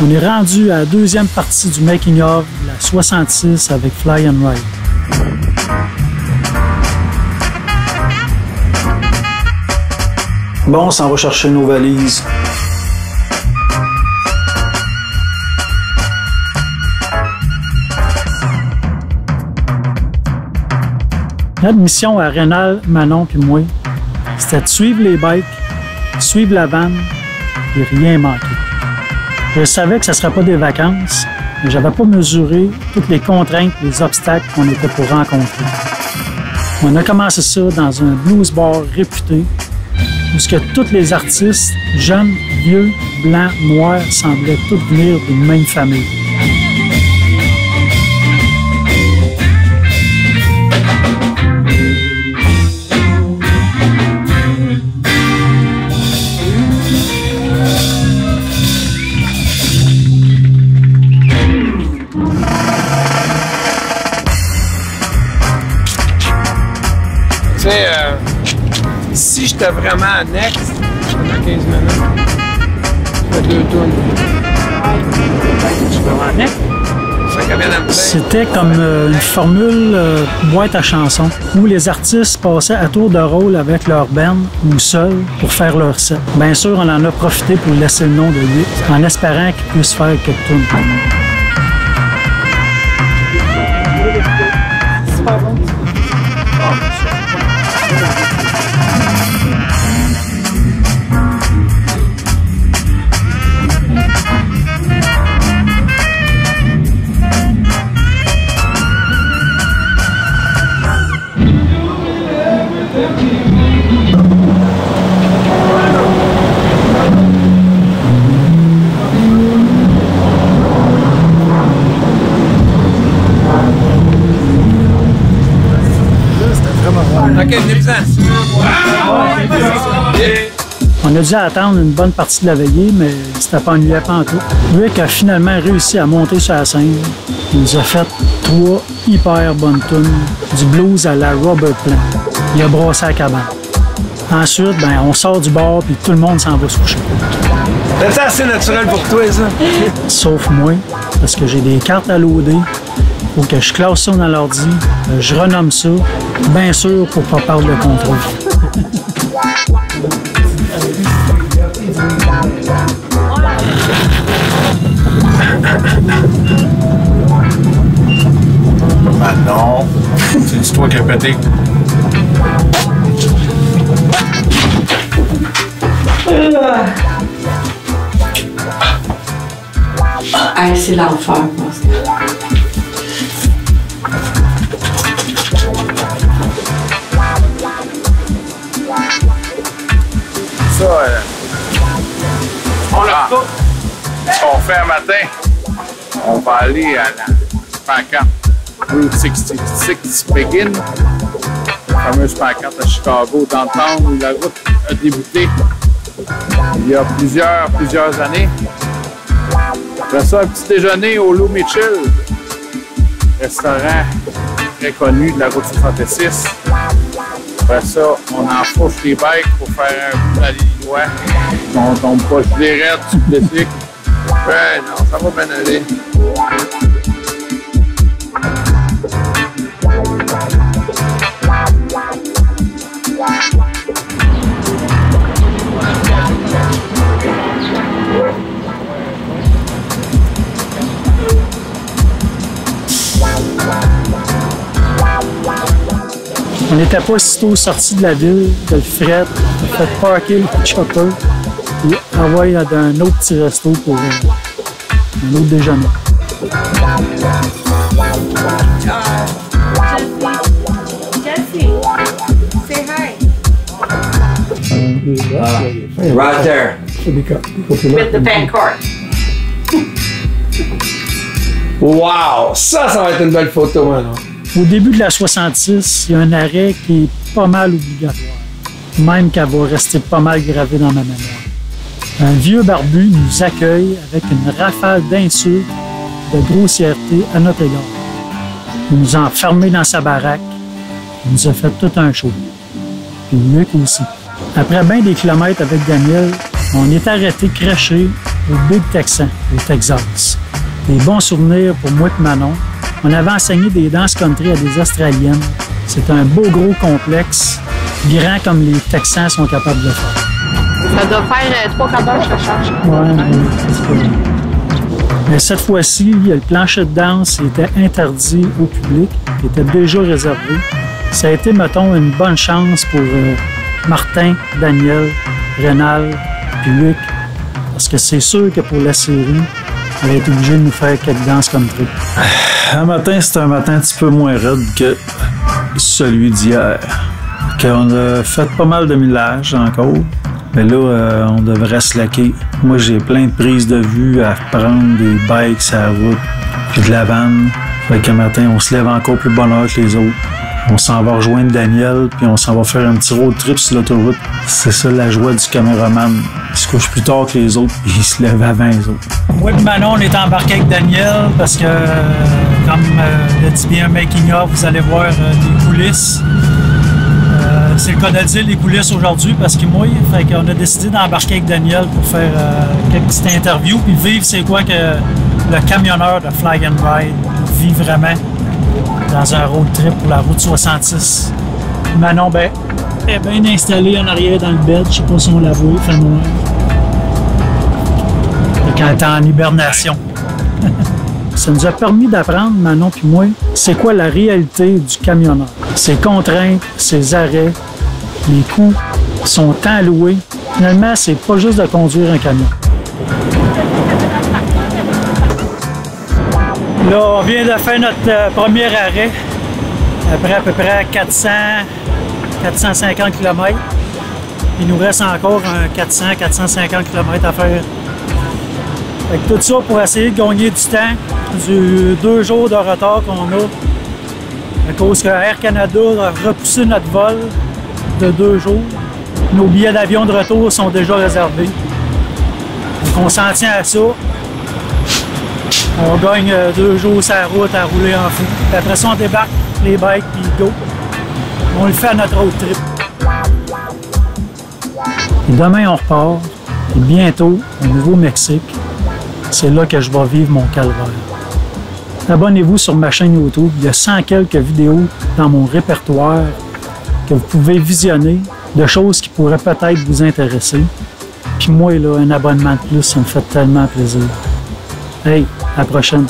On est rendu à la deuxième partie du making-of, la 66 avec Fly and Ride. Bon, on s'en va chercher nos valises. Notre mission à Rénal, Manon puis moi, c'était de suivre les bikes, suivre la vanne et rien manquer. Je savais que ce ne serait pas des vacances, mais je n'avais pas mesuré toutes les contraintes, les obstacles qu'on était pour rencontrer. On a commencé ça dans un blues bar réputé, où ce que tous les artistes, jeunes, vieux, blancs, noirs, semblaient tous venir d'une même famille. Si j'étais vraiment next, pendant 15 minutes, je fais 2 tonnes. C'était comme une formule boîte à chansons où les artistes passaient à tour de rôle avec leur band ou seuls pour faire leur set. Bien sûr, on en a profité pour laisser le nom de 8 en espérant qu'ils puissent faire quelques tunes. On a dû attendre une bonne partie de la veillée, mais c'était pas ennuyant pas en tout. Rick a finalement réussi à monter sur la scène. Il nous a fait 3 hyper bonnes tunes, du blues à la Robert Plant. Il a brassé la cabane. Ensuite, ben, on sort du bar puis tout le monde s'en va se coucher. C'est assez naturel pour toi, ça? Sauf moi, parce que j'ai des cartes à loader. Faut que je classe ça dans l'ordi, je renomme ça, bien sûr pour pas perdre le contrôle. Ah non, c'est toi qui as pété. Ah, c'est l'enfer, moi. Ça, on l'a tout. Ce qu'on fait un matin, on va aller à la pancarte Route 66 Begin, la fameuse pancarte à Chicago, d'entendre où la route a débuté il y a plusieurs années. Après ça, un petit déjeuner au Lou Mitchell, restaurant très connu de la route 66. Après ça, on enfourche les bikes pour faire un bout à l'Illinois. On tombe pas gelé raide sur le cycle. Ouais, non, ça va bien aller. On n'était pas sitôt sorti de la ville, de le fret, on a fait parker le chopper et envoyer dans un autre petit resto pour un autre déjeuner. Jesse, say hi. Right there. With the Pancourt. Wow! Ça va être une belle photo, maintenant. Au début de la 66, il y a un arrêt qui est pas mal obligatoire, même qu'elle va rester pas mal gravée dans ma mémoire. Un vieux barbu nous accueille avec une rafale d'insultes, de grossièreté à notre égard. Il nous a enfermés dans sa baraque, il nous a fait tout un show. Puis Luc aussi. Après bien des kilomètres avec Daniel, on est arrêté crashé au Big Texan, au Texas. Des bons souvenirs pour moi et Manon. On avait enseigné des danses country à des Australiennes. C'est un beau gros complexe, grand comme les Texans sont capables de le faire. Ça doit faire 3 quarts d'heure que je cherche. Ouais, mais cette fois-ci, le plancher de danse était interdit au public, il était déjà réservé. Ça a été, mettons, une bonne chance pour Martin, Daniel, Rénal puis Luc, parce que c'est sûr que pour la série, on va être obligé de nous faire quelques danses comme truc. Un matin, c'était un matin un petit peu moins raide que celui d'hier. On a fait pas mal de millages encore, mais là, on devrait se laquer. Moi, j'ai plein de prises de vue à prendre, des bikes à la route, puis de la vanne. Fait qu'un matin, on se lève encore plus de bonne heure que les autres. On s'en va rejoindre Daniel, puis on s'en va faire un petit road trip sur l'autoroute. C'est ça la joie du caméraman. Il se couche plus tard que les autres, puis il se lève avant les autres. Moi et Manon, on est embarqué avec Daniel parce que, comme le dit bien Making of, vous allez voir des coulisses. C'est le cas de le dire, les coulisses aujourd'hui, parce qu'il mouille. Fait qu'on a décidé d'embarquer avec Daniel pour faire quelques petites interviews, puis vivre c'est quoi que le camionneur de Fly and Ride vit vraiment dans un road trip pour la route 66. Manon, ben, est bien installée en arrière dans le bed. Je sais pas si on la voit, fait noir. Quand elle est en hibernation. Ça nous a permis d'apprendre, Manon puis moi, c'est quoi la réalité du camionneur. Ses contraintes, ses arrêts, les coûts, son temps alloué. Finalement, c'est pas juste de conduire un camion. Là, on vient de faire notre premier arrêt, après à peu près 450 km. Il nous reste encore un 400-450 km à faire. Fait que tout ça pour essayer de gagner du temps, du 2 jours de retard qu'on a, à cause que Air Canada a repoussé notre vol de 2 jours. Nos billets d'avion de retour sont déjà réservés. Donc on s'en tient à ça. On gagne 2 jours sur la route à rouler en fou. Puis après ça, on débarque les bikes puis go. On le fait à notre road trip. Et demain, on repart. Et bientôt, au Nouveau-Mexique, c'est là que je vais vivre mon calvaire. Abonnez-vous sur ma chaîne YouTube. Il y a 100 quelques vidéos dans mon répertoire que vous pouvez visionner de choses qui pourraient peut-être vous intéresser. Puis moi, là, un abonnement de plus, ça me fait tellement plaisir. Hey, à la prochaine!